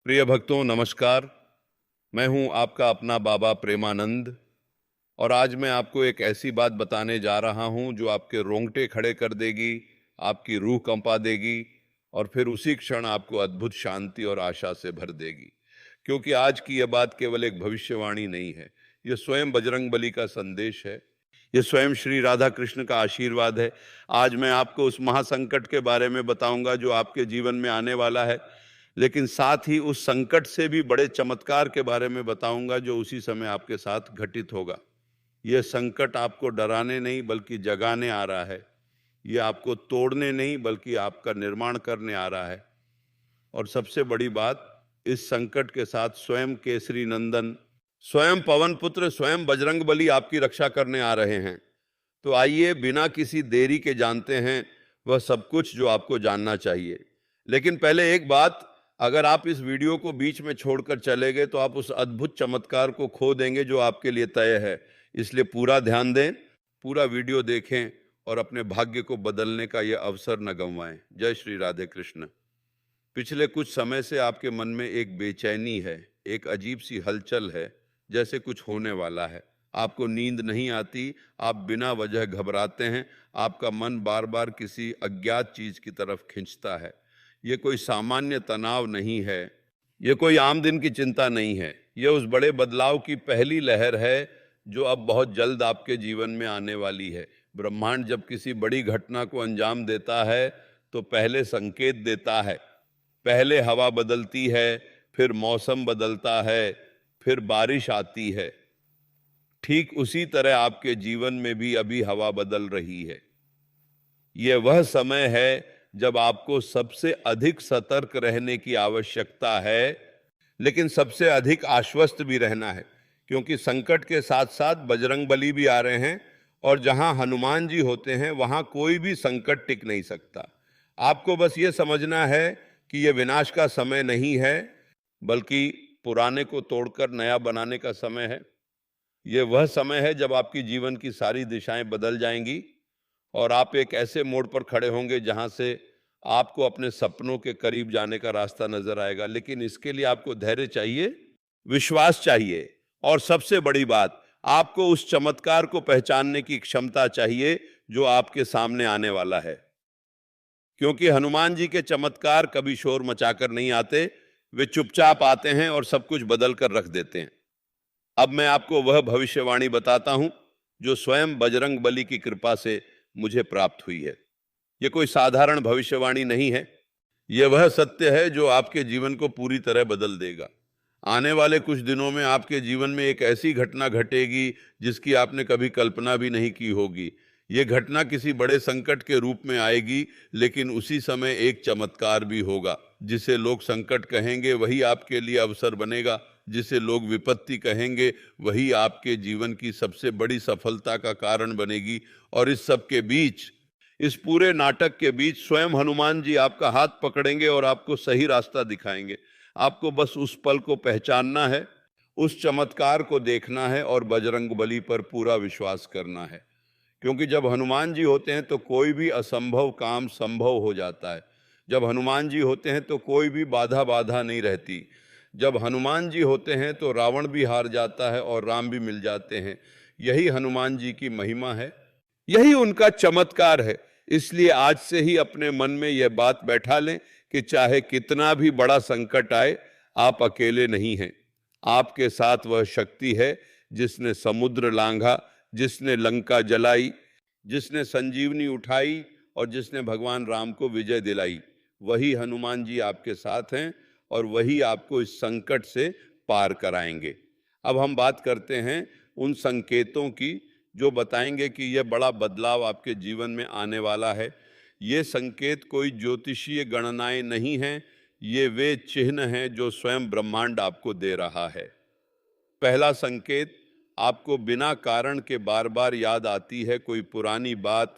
प्रिय भक्तों नमस्कार। मैं हूं आपका अपना बाबा प्रेमानंद और आज मैं आपको एक ऐसी बात बताने जा रहा हूं जो आपके रोंगटे खड़े कर देगी, आपकी रूह कंपा देगी और फिर उसी क्षण आपको अद्भुत शांति और आशा से भर देगी। क्योंकि आज की यह बात केवल एक भविष्यवाणी नहीं है, यह स्वयं बजरंगबली का संदेश है, यह स्वयं श्री राधा कृष्ण का आशीर्वाद है। आज मैं आपको उस महासंकट के बारे में बताऊंगा जो आपके जीवन में आने वाला है, लेकिन साथ ही उस संकट से भी बड़े चमत्कार के बारे में बताऊंगा जो उसी समय आपके साथ घटित होगा। यह संकट आपको डराने नहीं बल्कि जगाने आ रहा है, यह आपको तोड़ने नहीं बल्कि आपका निर्माण करने आ रहा है। और सबसे बड़ी बात, इस संकट के साथ स्वयं केसरी नंदन, स्वयं पवन पुत्र, स्वयं बजरंगबली आपकी रक्षा करने आ रहे हैं। तो आइए बिना किसी देरी के जानते हैं वह सब कुछ जो आपको जानना चाहिए। लेकिन पहले एक बात, अगर आप इस वीडियो को बीच में छोड़कर चले गए तो आप उस अद्भुत चमत्कार को खो देंगे जो आपके लिए तय है। इसलिए पूरा ध्यान दें, पूरा वीडियो देखें और अपने भाग्य को बदलने का यह अवसर न गंवाएं। जय श्री राधे कृष्ण। पिछले कुछ समय से आपके मन में एक बेचैनी है, एक अजीब सी हलचल है, जैसे कुछ होने वाला है। आपको नींद नहीं आती, आप बिना वजह घबराते हैं, आपका मन बार बार किसी अज्ञात चीज की तरफ खींचता है। ये कोई सामान्य तनाव नहीं है, ये कोई आम दिन की चिंता नहीं है, ये उस बड़े बदलाव की पहली लहर है जो अब बहुत जल्द आपके जीवन में आने वाली है। ब्रह्मांड जब किसी बड़ी घटना को अंजाम देता है तो पहले संकेत देता है। पहले हवा बदलती है, फिर मौसम बदलता है, फिर बारिश आती है। ठीक उसी तरह आपके जीवन में भी अभी हवा बदल रही है। यह वह समय है जब आपको सबसे अधिक सतर्क रहने की आवश्यकता है, लेकिन सबसे अधिक आश्वस्त भी रहना है, क्योंकि संकट के साथ साथ बजरंगबली भी आ रहे हैं और जहां हनुमान जी होते हैं वहां कोई भी संकट टिक नहीं सकता। आपको बस ये समझना है कि यह विनाश का समय नहीं है, बल्कि पुराने को तोड़कर नया बनाने का समय है। यह वह समय है जब आपकी जीवन की सारी दिशाएं बदल जाएंगी और आप एक ऐसे मोड़ पर खड़े होंगे जहां से आपको अपने सपनों के करीब जाने का रास्ता नजर आएगा। लेकिन इसके लिए आपको धैर्य चाहिए, विश्वास चाहिए और सबसे बड़ी बात, आपको उस चमत्कार को पहचानने की क्षमता चाहिए जो आपके सामने आने वाला है। क्योंकि हनुमान जी के चमत्कार कभी शोर मचाकर नहीं आते, वे चुपचाप आते हैं और सब कुछ बदल कर रख देते हैं। अब मैं आपको वह भविष्यवाणी बताता हूं जो स्वयं बजरंगबली की कृपा से मुझे प्राप्त हुई है। यह कोई साधारण भविष्यवाणी नहीं है, यह वह सत्य है जो आपके जीवन को पूरी तरह बदल देगा। आने वाले कुछ दिनों में आपके जीवन में एक ऐसी घटना घटेगी जिसकी आपने कभी कल्पना भी नहीं की होगी। यह घटना किसी बड़े संकट के रूप में आएगी, लेकिन उसी समय एक चमत्कार भी होगा। जिसे लोग संकट कहेंगे वही आपके लिए अवसर बनेगा, जिसे लोग विपत्ति कहेंगे वही आपके जीवन की सबसे बड़ी सफलता का कारण बनेगी। और इस सब के बीच, इस पूरे नाटक के बीच स्वयं हनुमान जी आपका हाथ पकड़ेंगे और आपको सही रास्ता दिखाएंगे। आपको बस उस पल को पहचानना है, उस चमत्कार को देखना है और बजरंगबली पर पूरा विश्वास करना है। क्योंकि जब हनुमान जी होते हैं तो कोई भी असंभव काम संभव हो जाता है। जब हनुमान जी होते हैं तो कोई भी बाधा नहीं रहती। जब हनुमान जी होते हैं तो रावण भी हार जाता है और राम भी मिल जाते हैं। यही हनुमान जी की महिमा है, यही उनका चमत्कार है। इसलिए आज से ही अपने मन में यह बात बैठा लें कि चाहे कितना भी बड़ा संकट आए, आप अकेले नहीं हैं। आपके साथ वह शक्ति है जिसने समुद्र लांघा, जिसने लंका जलाई, जिसने संजीवनी उठाई और जिसने भगवान राम को विजय दिलाई। वही हनुमान जी आपके साथ हैं और वही आपको इस संकट से पार कराएंगे। अब हम बात करते हैं उन संकेतों की जो बताएंगे कि यह बड़ा बदलाव आपके जीवन में आने वाला है। ये संकेत कोई ज्योतिषीय गणनाएं नहीं हैं, ये वे चिन्ह हैं जो स्वयं ब्रह्मांड आपको दे रहा है। पहला संकेत, आपको बिना कारण के बार बार याद आती है कोई पुरानी बात,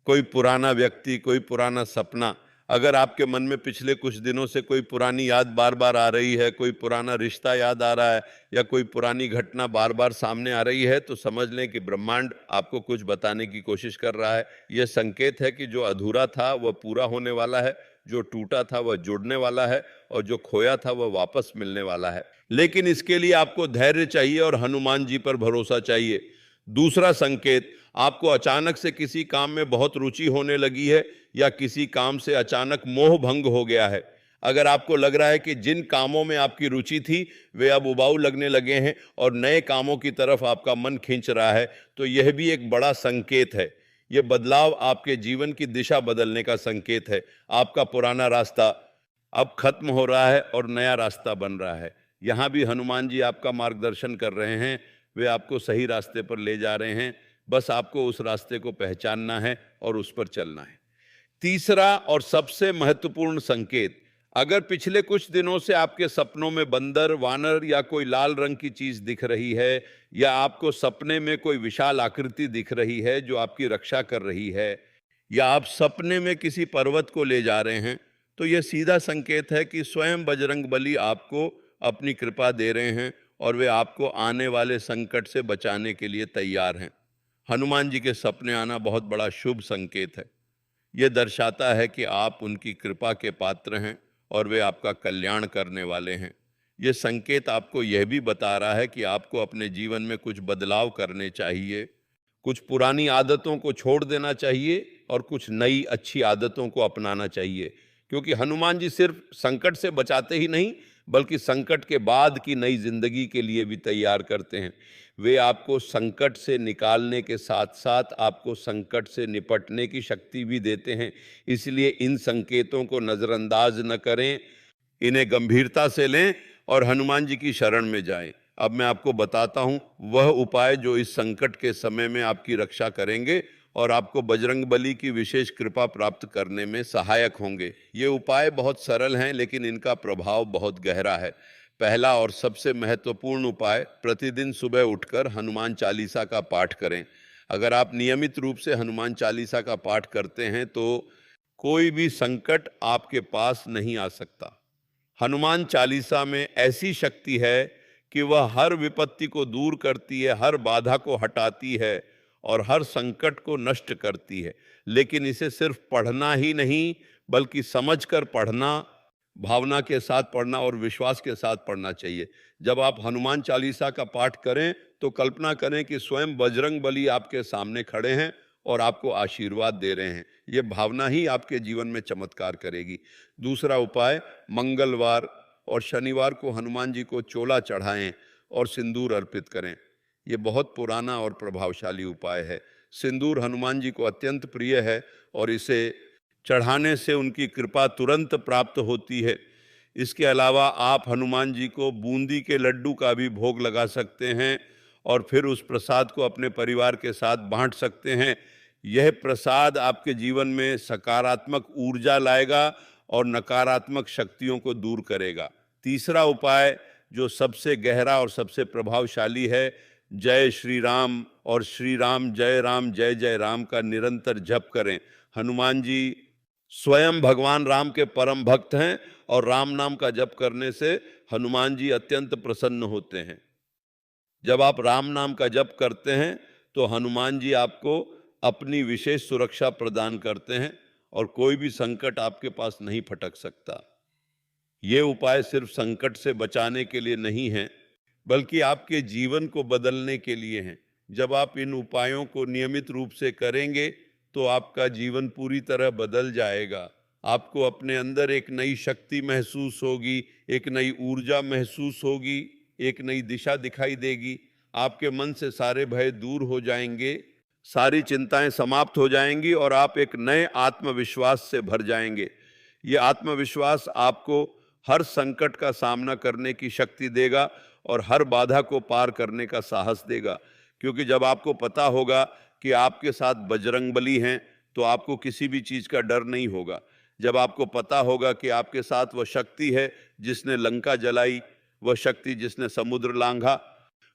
कोई पुराना व्यक्ति, कोई पुराना सपना। अगर आपके मन में पिछले कुछ दिनों से कोई पुरानी याद बार बार आ रही है, कोई पुराना रिश्ता याद आ रहा है या कोई पुरानी घटना बार बार सामने आ रही है, तो समझ लें कि ब्रह्मांड आपको कुछ बताने की कोशिश कर रहा है। यह संकेत है कि जो अधूरा था वह पूरा होने वाला है, जो टूटा था वह जुड़ने वाला है और जो खोया था वह वापस मिलने वाला है। लेकिन इसके लिए आपको धैर्य चाहिए और हनुमान जी पर भरोसा चाहिए। दूसरा संकेत, आपको अचानक से किसी काम में बहुत रुचि होने लगी है या किसी काम से अचानक मोह भंग हो गया है। अगर आपको लग रहा है कि जिन कामों में आपकी रुचि थी वे अब उबाऊ लगने लगे हैं और नए कामों की तरफ आपका मन खींच रहा है, तो यह भी एक बड़ा संकेत है। यह बदलाव आपके जीवन की दिशा बदलने का संकेत है। आपका पुराना रास्ता अब खत्म हो रहा है और नया रास्ता बन रहा है। यहाँ भी हनुमान जी आपका मार्गदर्शन कर रहे हैं, वे आपको सही रास्ते पर ले जा रहे हैं। बस आपको उस रास्ते को पहचानना है और उस पर चलना है। तीसरा और सबसे महत्वपूर्ण संकेत, अगर पिछले कुछ दिनों से आपके सपनों में बंदर, वानर या कोई लाल रंग की चीज दिख रही है या आपको सपने में कोई विशाल आकृति दिख रही है जो आपकी रक्षा कर रही है, या आप सपने में किसी पर्वत को ले जा रहे हैं, तो यह सीधा संकेत है कि स्वयं बजरंगबली आपको अपनी कृपा दे रहे हैं और वे आपको आने वाले संकट से बचाने के लिए तैयार हैं। हनुमान जी के सपने आना बहुत बड़ा शुभ संकेत है। यह दर्शाता है कि आप उनकी कृपा के पात्र हैं और वे आपका कल्याण करने वाले हैं। यह संकेत आपको यह भी बता रहा है कि आपको अपने जीवन में कुछ बदलाव करने चाहिए, कुछ पुरानी आदतों को छोड़ देना चाहिए और कुछ नई अच्छी आदतों को अपनाना चाहिए। क्योंकि हनुमान जी सिर्फ संकट से बचाते ही नहीं, बल्कि संकट के बाद की नई जिंदगी के लिए भी तैयार करते हैं। वे आपको संकट से निकालने के साथ साथ आपको संकट से निपटने की शक्ति भी देते हैं। इसलिए इन संकेतों को नज़रअंदाज न करें, इन्हें गंभीरता से लें और हनुमान जी की शरण में जाएं। अब मैं आपको बताता हूं वह उपाय जो इस संकट के समय में आपकी रक्षा करेंगे और आपको बजरंगबली की विशेष कृपा प्राप्त करने में सहायक होंगे। ये उपाय बहुत सरल हैं लेकिन इनका प्रभाव बहुत गहरा है। पहला और सबसे महत्वपूर्ण उपाय, प्रतिदिन सुबह उठकर हनुमान चालीसा का पाठ करें। अगर आप नियमित रूप से हनुमान चालीसा का पाठ करते हैं तो कोई भी संकट आपके पास नहीं आ सकता। हनुमान चालीसा में ऐसी शक्ति है कि वह हर विपत्ति को दूर करती है, हर बाधा को हटाती है और हर संकट को नष्ट करती है। लेकिन इसे सिर्फ पढ़ना ही नहीं बल्कि समझकर पढ़ना, भावना के साथ पढ़ना और विश्वास के साथ पढ़ना चाहिए। जब आप हनुमान चालीसा का पाठ करें तो कल्पना करें कि स्वयं बजरंगबली आपके सामने खड़े हैं और आपको आशीर्वाद दे रहे हैं। ये भावना ही आपके जीवन में चमत्कार करेगी। दूसरा उपाय, मंगलवार और शनिवार को हनुमान जी को चोला चढ़ाएं और सिंदूर अर्पित करें। ये बहुत पुराना और प्रभावशाली उपाय है। सिंदूर हनुमान जी को अत्यंत प्रिय है और इसे चढ़ाने से उनकी कृपा तुरंत प्राप्त होती है। इसके अलावा आप हनुमान जी को बूंदी के लड्डू का भी भोग लगा सकते हैं और फिर उस प्रसाद को अपने परिवार के साथ बांट सकते हैं। यह प्रसाद आपके जीवन में सकारात्मक ऊर्जा लाएगा और नकारात्मक शक्तियों को दूर करेगा। तीसरा उपाय जो सबसे गहरा और सबसे प्रभावशाली है, जय श्री राम और श्री राम जय जय राम का निरंतर जप करें। हनुमान जी स्वयं भगवान राम के परम भक्त हैं और राम नाम का जप करने से हनुमान जी अत्यंत प्रसन्न होते हैं। जब आप राम नाम का जप करते हैं तो हनुमान जी आपको अपनी विशेष सुरक्षा प्रदान करते हैं और कोई भी संकट आपके पास नहीं फटक सकता। ये उपाय सिर्फ संकट से बचाने के लिए नहीं है बल्कि आपके जीवन को बदलने के लिए हैं। जब आप इन उपायों को नियमित रूप से करेंगे तो आपका जीवन पूरी तरह बदल जाएगा। आपको अपने अंदर एक नई शक्ति महसूस होगी, एक नई ऊर्जा महसूस होगी, एक नई दिशा दिखाई देगी। आपके मन से सारे भय दूर हो जाएंगे, सारी चिंताएं समाप्त हो जाएंगी और आप एक नए आत्मविश्वास से भर जाएंगे। ये आत्मविश्वास आपको हर संकट का सामना करने की शक्ति देगा और हर बाधा को पार करने का साहस देगा। क्योंकि जब आपको पता होगा कि आपके साथ बजरंगबली हैं तो आपको किसी भी चीज़ का डर नहीं होगा। जब आपको पता होगा कि आपके साथ वह शक्ति है जिसने लंका जलाई, वह शक्ति जिसने समुद्र लांघा,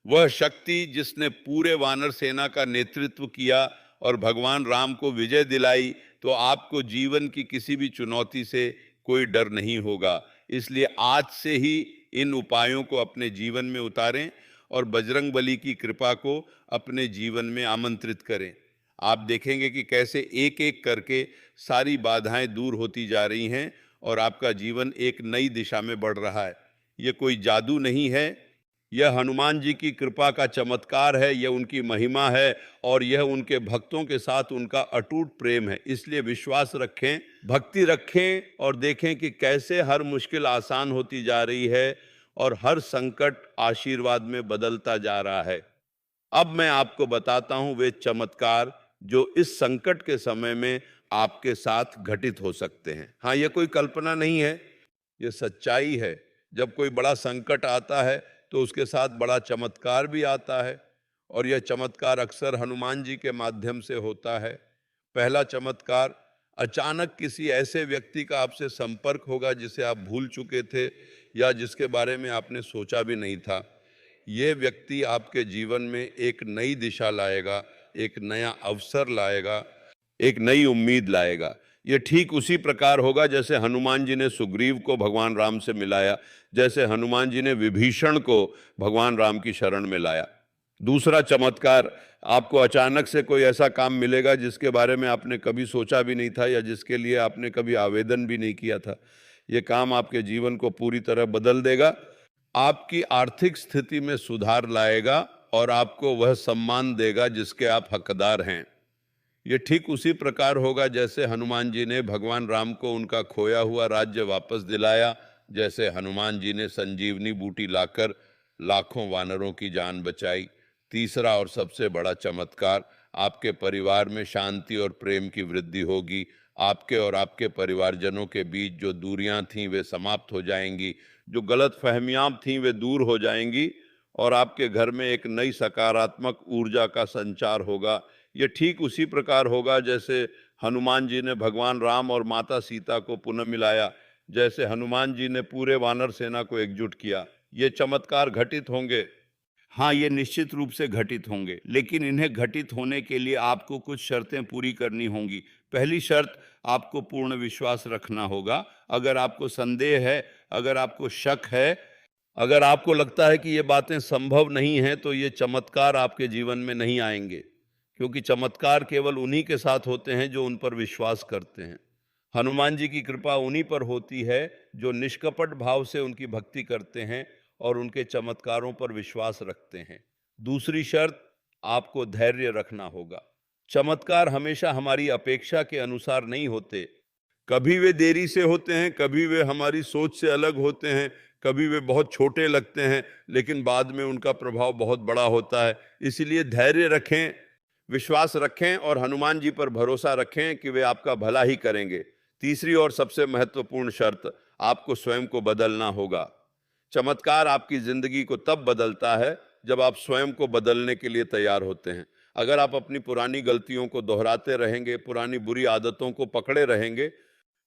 वह शक्ति जिसने पूरे वानर सेना का नेतृत्व किया और भगवान राम को विजय दिलाई, तो आपको जीवन की किसी भी चुनौती से कोई डर नहीं होगा। इसलिए आज से ही इन उपायों को अपने जीवन में उतारें और बजरंगबली की कृपा को अपने जीवन में आमंत्रित करें। आप देखेंगे कि कैसे एक एक करके सारी बाधाएं दूर होती जा रही हैं और आपका जीवन एक नई दिशा में बढ़ रहा है। ये कोई जादू नहीं है, यह हनुमान जी की कृपा का चमत्कार है, यह उनकी महिमा है और यह उनके भक्तों के साथ उनका अटूट प्रेम है। इसलिए विश्वास रखें, भक्ति रखें और देखें कि कैसे हर मुश्किल आसान होती जा रही है और हर संकट आशीर्वाद में बदलता जा रहा है। अब मैं आपको बताता हूं वे चमत्कार जो इस संकट के समय में आपके साथ घटित हो सकते हैं। हाँ, यह कोई कल्पना नहीं है, ये सच्चाई है। जब कोई बड़ा संकट आता है तो उसके साथ बड़ा चमत्कार भी आता है और यह चमत्कार अक्सर हनुमान जी के माध्यम से होता है। पहला चमत्कार, अचानक किसी ऐसे व्यक्ति का आपसे संपर्क होगा जिसे आप भूल चुके थे या जिसके बारे में आपने सोचा भी नहीं था। ये व्यक्ति आपके जीवन में एक नई दिशा लाएगा, एक नया अवसर लाएगा, एक नई उम्मीद लाएगा। ये ठीक उसी प्रकार होगा जैसे हनुमान जी ने सुग्रीव को भगवान राम से मिलाया, जैसे हनुमान जी ने विभीषण को भगवान राम की शरण में लाया। दूसरा चमत्कार, आपको अचानक से कोई ऐसा काम मिलेगा जिसके बारे में आपने कभी सोचा भी नहीं था या जिसके लिए आपने कभी आवेदन भी नहीं किया था। ये काम आपके जीवन को पूरी तरह बदल देगा, आपकी आर्थिक स्थिति में सुधार लाएगा और आपको वह सम्मान देगा जिसके आप हकदार हैं। ये ठीक उसी प्रकार होगा जैसे हनुमान जी ने भगवान राम को उनका खोया हुआ राज्य वापस दिलाया, जैसे हनुमान जी ने संजीवनी बूटी लाकर लाखों वानरों की जान बचाई। तीसरा और सबसे बड़ा चमत्कार, आपके परिवार में शांति और प्रेम की वृद्धि होगी। आपके और आपके परिवारजनों के बीच जो दूरियां थीं वे समाप्त हो जाएंगी, जो गलत फहमियां थीं वे दूर हो जाएंगी और आपके घर में एक नई सकारात्मक ऊर्जा का संचार होगा। ये ठीक उसी प्रकार होगा जैसे हनुमान जी ने भगवान राम और माता सीता को पुनः मिलाया, जैसे हनुमान जी ने पूरे वानर सेना को एकजुट किया। ये चमत्कार घटित होंगे। हाँ, ये निश्चित रूप से घटित होंगे, लेकिन इन्हें घटित होने के लिए आपको कुछ शर्तें पूरी करनी होंगी। पहली शर्त, आपको पूर्ण विश्वास रखना होगा। अगर आपको संदेह है, अगर आपको शक है, अगर आपको लगता है कि ये बातें संभव नहीं हैं, तो ये चमत्कार आपके जीवन में नहीं आएंगे, क्योंकि चमत्कार केवल उन्हीं के साथ होते हैं जो उन पर विश्वास करते हैं। हनुमान जी की कृपा उन्हीं पर होती है जो निष्कपट भाव से उनकी भक्ति करते हैं और उनके चमत्कारों पर विश्वास रखते हैं। दूसरी शर्त, आपको धैर्य रखना होगा। चमत्कार हमेशा हमारी अपेक्षा के अनुसार नहीं होते। कभी वे देरी से होते हैं, कभी वे हमारी सोच से अलग होते हैं, कभी वे बहुत छोटे लगते हैं, लेकिन बाद में उनका प्रभाव बहुत बड़ा होता है। इसलिए धैर्य रखें, विश्वास रखें और हनुमान जी पर भरोसा रखें कि वे आपका भला ही करेंगे। तीसरी और सबसे महत्वपूर्ण शर्त, आपको स्वयं को बदलना होगा। चमत्कार आपकी जिंदगी को तब बदलता है जब आप स्वयं को बदलने के लिए तैयार होते हैं। अगर आप अपनी पुरानी गलतियों को दोहराते रहेंगे, पुरानी बुरी आदतों को पकड़े रहेंगे,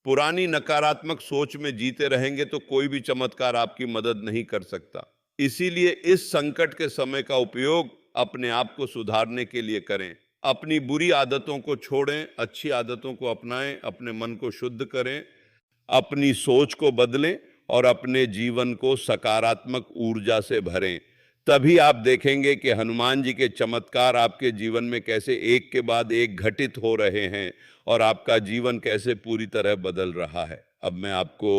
पुरानी नकारात्मक सोच में जीते रहेंगे, तो कोई भी चमत्कार आपकी मदद नहीं कर सकता। इसीलिए इस संकट के समय का उपयोग अपने आप को सुधारने के लिए करें। अपनी बुरी आदतों को छोड़ें, अच्छी आदतों को अपनाएं, अपने मन को शुद्ध करें, अपनी सोच को बदलें और अपने जीवन को सकारात्मक ऊर्जा से भरें। तभी आप देखेंगे कि हनुमान जी के चमत्कार आपके जीवन में कैसे एक के बाद एक घटित हो रहे हैं और आपका जीवन कैसे पूरी तरह बदल रहा है। अब मैं आपको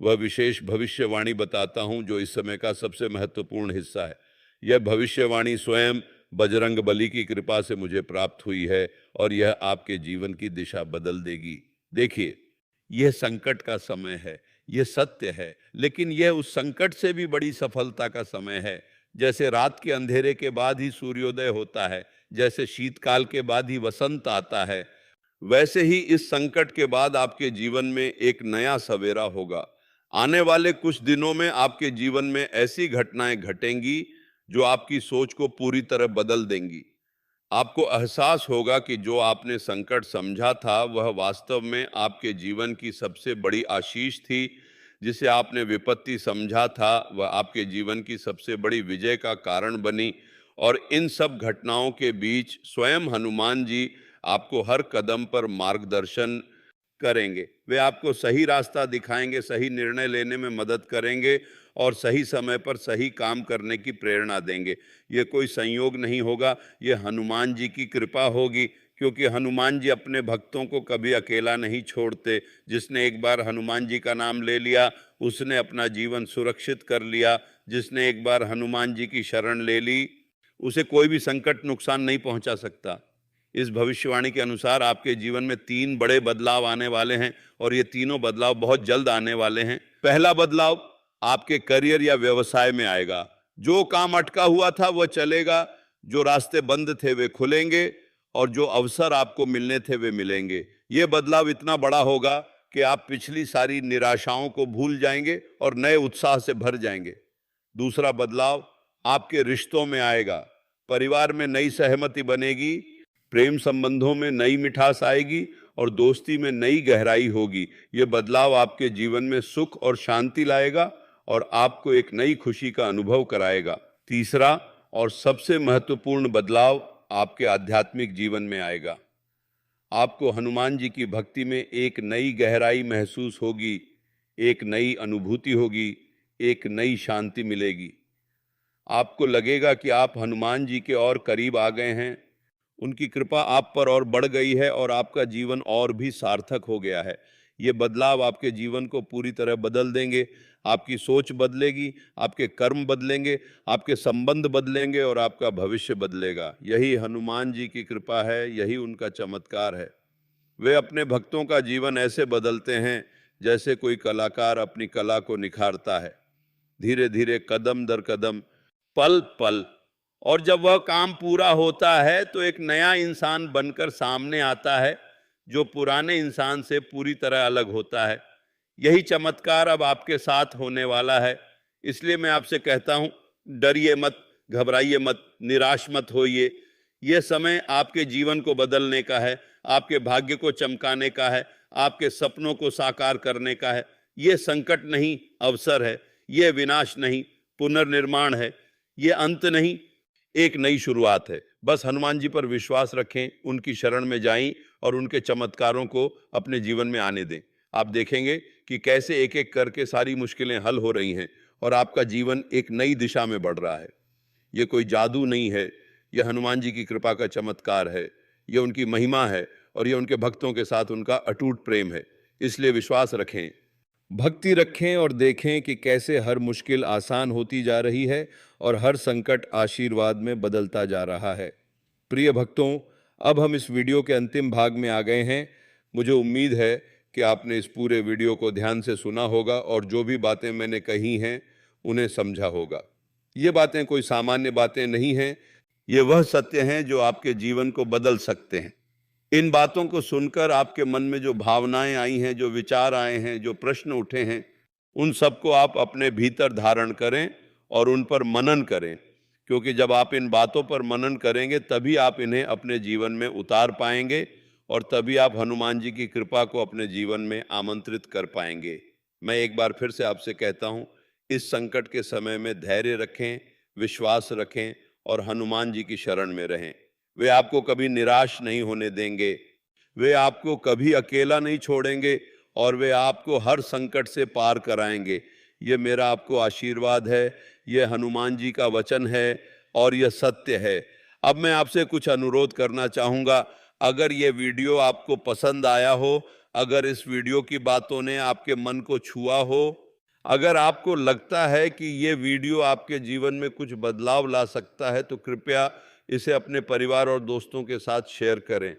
वह विशेष भविष्यवाणी बताता हूं जो इस समय का सबसे महत्वपूर्ण हिस्सा है। यह भविष्यवाणी स्वयं बजरंग बली की कृपा से मुझे प्राप्त हुई है और यह आपके जीवन की दिशा बदल देगी। देखिए, यह संकट का समय है, यह सत्य है, लेकिन यह उस संकट से भी बड़ी सफलता का समय है। जैसे रात के अंधेरे के बाद ही सूर्योदय होता है, जैसे शीतकाल के बाद ही वसंत आता है, वैसे ही इस संकट के बाद आपके जीवन में एक नया सवेरा होगा। आने वाले कुछ दिनों में आपके जीवन में ऐसी घटनाएं घटेंगी जो आपकी सोच को पूरी तरह बदल देंगी। आपको एहसास होगा कि जो आपने संकट समझा था वह वास्तव में आपके जीवन की सबसे बड़ी आशीष थी। जिसे आपने विपत्ति समझा था वह आपके जीवन की सबसे बड़ी विजय का कारण बनी। और इन सब घटनाओं के बीच स्वयं हनुमान जी आपको हर कदम पर मार्गदर्शन करेंगे। वे आपको सही रास्ता दिखाएंगे, सही निर्णय लेने में मदद करेंगे और सही समय पर सही काम करने की प्रेरणा देंगे। ये कोई संयोग नहीं होगा, ये हनुमान जी की कृपा होगी, क्योंकि हनुमान जी अपने भक्तों को कभी अकेला नहीं छोड़ते। जिसने एक बार हनुमान जी का नाम ले लिया उसने अपना जीवन सुरक्षित कर लिया। जिसने एक बार हनुमान जी की शरण ले ली उसे कोई भी संकट नुकसान नहीं पहुंचा सकता। इस भविष्यवाणी के अनुसार आपके जीवन में 3 बड़े बदलाव आने वाले हैं और ये तीनों बदलाव बहुत जल्द आने वाले हैं। पहला बदलाव आपके करियर या व्यवसाय में आएगा। जो काम अटका हुआ था वह चलेगा, जो रास्ते बंद थे वे खुलेंगे और जो अवसर आपको मिलने थे वे मिलेंगे। ये बदलाव इतना बड़ा होगा कि आप पिछली सारी निराशाओं को भूल जाएंगे और नए उत्साह से भर जाएंगे। दूसरा बदलाव आपके रिश्तों में आएगा। परिवार में नई सहमति बनेगी, प्रेम संबंधों में नई मिठास आएगी और दोस्ती में नई गहराई होगी। ये बदलाव आपके जीवन में सुख और शांति लाएगा और आपको एक नई खुशी का अनुभव कराएगा। तीसरा और सबसे महत्वपूर्ण बदलाव आपके आध्यात्मिक जीवन में आएगा। आपको हनुमान जी की भक्ति में एक नई गहराई महसूस होगी, एक नई अनुभूति होगी, एक नई शांति मिलेगी। आपको लगेगा कि आप हनुमान जी के और करीब आ गए हैं, उनकी कृपा आप पर और बढ़ गई है और आपका जीवन और भी सार्थक हो गया है। ये बदलाव आपके जीवन को पूरी तरह बदल देंगे। आपकी सोच बदलेगी, आपके कर्म बदलेंगे, आपके संबंध बदलेंगे और आपका भविष्य बदलेगा। यही हनुमान जी की कृपा है, यही उनका चमत्कार है। वे अपने भक्तों का जीवन ऐसे बदलते हैं जैसे कोई कलाकार अपनी कला को निखारता है, धीरे धीरे, कदम दर कदम, पल पल। और जब वह काम पूरा होता है तो एक नया इंसान बनकर सामने आता है जो पुराने इंसान से पूरी तरह अलग होता है। यही चमत्कार अब आपके साथ होने वाला है। इसलिए मैं आपसे कहता हूं, डरिए मत, घबराइए मत, निराश मत होइए। यह समय आपके जीवन को बदलने का है, आपके भाग्य को चमकाने का है, आपके सपनों को साकार करने का है। यह संकट नहीं, अवसर है। यह विनाश नहीं, पुनर्निर्माण है। यह अंत नहीं, एक नई शुरुआत है। बस हनुमान जी पर विश्वास रखें, उनकी शरण में जाएं और उनके चमत्कारों को अपने जीवन में आने दें। आप देखेंगे कि कैसे एक एक करके सारी मुश्किलें हल हो रही हैं और आपका जीवन एक नई दिशा में बढ़ रहा है। ये कोई जादू नहीं है, यह हनुमान जी की कृपा का चमत्कार है, यह उनकी महिमा है और यह उनके भक्तों के साथ उनका अटूट प्रेम है। इसलिए विश्वास रखें, भक्ति रखें और देखें कि कैसे हर मुश्किल आसान होती जा रही है और हर संकट आशीर्वाद में बदलता जा रहा है। प्रिय भक्तों, अब हम इस वीडियो के अंतिम भाग में आ गए हैं। मुझे उम्मीद है कि आपने इस पूरे वीडियो को ध्यान से सुना होगा और जो भी बातें मैंने कही हैं उन्हें समझा होगा। ये बातें कोई सामान्य बातें नहीं हैं, ये वह सत्य हैं जो आपके जीवन को बदल सकते हैं। इन बातों को सुनकर आपके मन में जो भावनाएं आई हैं, जो विचार आए हैं, जो प्रश्न उठे हैं, उन सबको आप अपने भीतर धारण करें और उन पर मनन करें, क्योंकि जब आप इन बातों पर मनन करेंगे तभी आप इन्हें अपने जीवन में उतार पाएंगे और तभी आप हनुमान जी की कृपा को अपने जीवन में आमंत्रित कर पाएंगे। मैं एक बार फिर से आपसे कहता हूँ, इस संकट के समय में धैर्य रखें, विश्वास रखें और हनुमान जी की शरण में रहें। वे आपको कभी निराश नहीं होने देंगे, वे आपको कभी अकेला नहीं छोड़ेंगे और वे आपको हर संकट से पार कराएंगे। ये मेरा आपको आशीर्वाद है, ये हनुमान जी का वचन है और यह सत्य है। अब मैं आपसे कुछ अनुरोध करना चाहूँगा। अगर ये वीडियो आपको पसंद आया हो, अगर इस वीडियो की बातों ने आपके मन को छुआ हो, अगर आपको लगता है कि ये वीडियो आपके जीवन में कुछ बदलाव ला सकता है, तो कृपया इसे अपने परिवार और दोस्तों के साथ शेयर करें,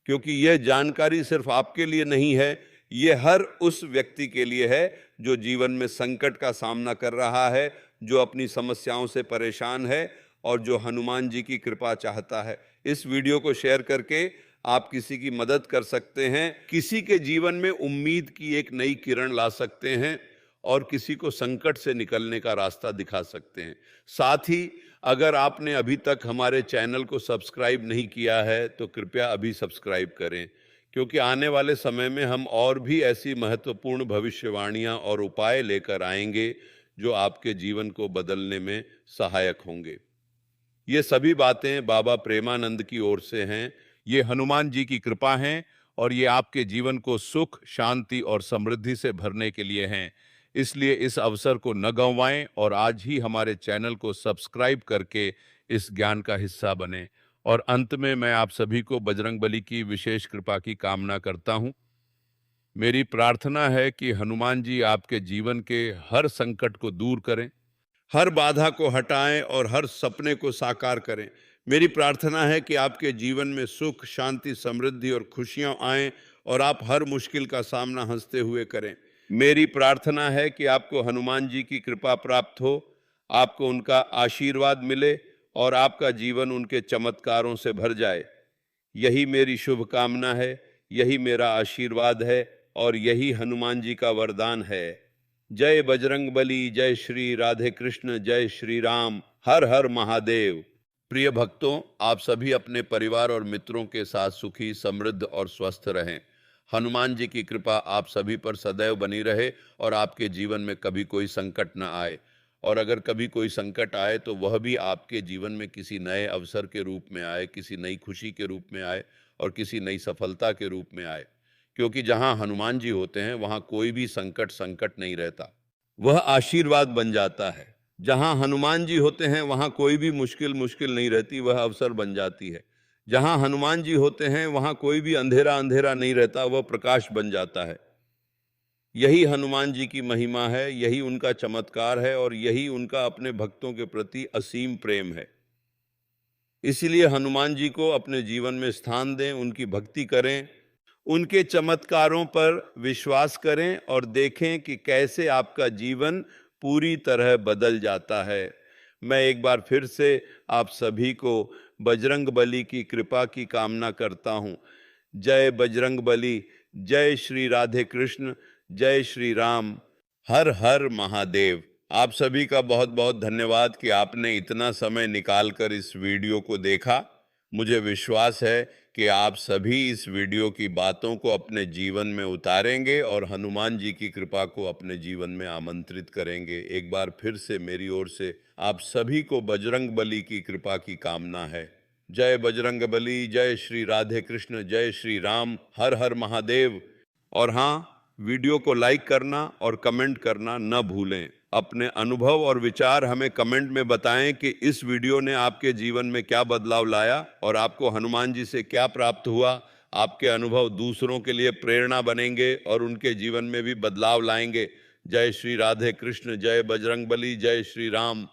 क्योंकि यह जानकारी सिर्फ आपके लिए नहीं है, ये हर उस व्यक्ति के लिए है जो जीवन में संकट का सामना कर रहा है, जो अपनी समस्याओं से परेशान है और जो हनुमान जी की कृपा चाहता है। इस वीडियो को शेयर करके आप किसी की मदद कर सकते हैं, किसी के जीवन में उम्मीद की एक नई किरण ला सकते हैं और किसी को संकट से निकलने का रास्ता दिखा सकते हैं। साथ ही अगर आपने अभी तक हमारे चैनल को सब्सक्राइब नहीं किया है तो कृपया अभी सब्सक्राइब करें, क्योंकि आने वाले समय में हम और भी ऐसी महत्वपूर्ण भविष्यवाणियां और उपाय लेकर आएंगे जो आपके जीवन को बदलने में सहायक होंगे। ये सभी बातें बाबा प्रेमानंद की ओर से हैं, ये हनुमान जी की कृपा हैं और ये आपके जीवन को सुख, शांति और समृद्धि से भरने के लिए हैं। इसलिए इस अवसर को न गंवाएं और आज ही हमारे चैनल को सब्सक्राइब करके इस ज्ञान का हिस्सा बनें और अंत में मैं आप सभी को बजरंगबली की विशेष कृपा की कामना करता हूँ। मेरी प्रार्थना है कि हनुमान जी आपके जीवन के हर संकट को दूर करें, हर बाधा को हटाएं और हर सपने को साकार करें। मेरी प्रार्थना है कि आपके जीवन में सुख, शांति, समृद्धि और खुशियां आएं और आप हर मुश्किल का सामना हंसते हुए करें। मेरी प्रार्थना है कि आपको हनुमान जी की कृपा प्राप्त हो, आपको उनका आशीर्वाद मिले और आपका जीवन उनके चमत्कारों से भर जाए। यही मेरी शुभकामना है, यही मेरा आशीर्वाद है और यही हनुमान जी का वरदान है। जय बजरंगबली, जय श्री राधे कृष्ण, जय श्री राम, हर हर महादेव। प्रिय भक्तों, आप सभी अपने परिवार और मित्रों के साथ सुखी, समृद्ध और स्वस्थ रहें। हनुमान जी की कृपा आप सभी पर सदैव बनी रहे और आपके जीवन में कभी कोई संकट न आए। और अगर कभी कोई संकट आए तो वह भी आपके जीवन में किसी नए अवसर के रूप में आए, किसी नई खुशी के रूप में आए और किसी नई सफलता के रूप में आए। क्योंकि जहां हनुमान जी होते हैं वहां कोई भी संकट नहीं रहता, वह आशीर्वाद बन जाता है। जहां हनुमान जी होते हैं वहां कोई भी मुश्किल नहीं रहती, वह अवसर बन जाती है। जहां हनुमान जी होते हैं वहां कोई भी अंधेरा नहीं रहता, वह प्रकाश बन जाता है। यही हनुमान जी की महिमा है, यही उनका चमत्कार है और यही उनका अपने भक्तों के प्रति असीम प्रेम है। इसीलिए हनुमान जी को अपने जीवन में स्थान दें, उनकी भक्ति करें, उनके चमत्कारों पर विश्वास करें और देखें कि कैसे आपका जीवन पूरी तरह बदल जाता है। मैं एक बार फिर से आप सभी को बजरंगबली की कृपा की कामना करता हूँ। जय बजरंगबली, जय श्री राधे कृष्ण, जय श्री राम, हर हर महादेव। आप सभी का बहुत बहुत धन्यवाद कि आपने इतना समय निकालकर इस वीडियो को देखा। मुझे विश्वास है कि आप सभी इस वीडियो की बातों को अपने जीवन में उतारेंगे और हनुमान जी की कृपा को अपने जीवन में आमंत्रित करेंगे। एक बार फिर से मेरी ओर से आप सभी को बजरंगबली की कृपा की कामना है। जय बजरंगबली, जय श्री राधे कृष्ण, जय श्री राम, हर हर महादेव। और हाँ, वीडियो को लाइक करना और कमेंट करना न भूलें। अपने अनुभव और विचार हमें कमेंट में बताएं कि इस वीडियो ने आपके जीवन में क्या बदलाव लाया और आपको हनुमान जी से क्या प्राप्त हुआ। आपके अनुभव दूसरों के लिए प्रेरणा बनेंगे और उनके जीवन में भी बदलाव लाएंगे। जय श्री राधे कृष्ण, जय बजरंगबली, जय श्री राम,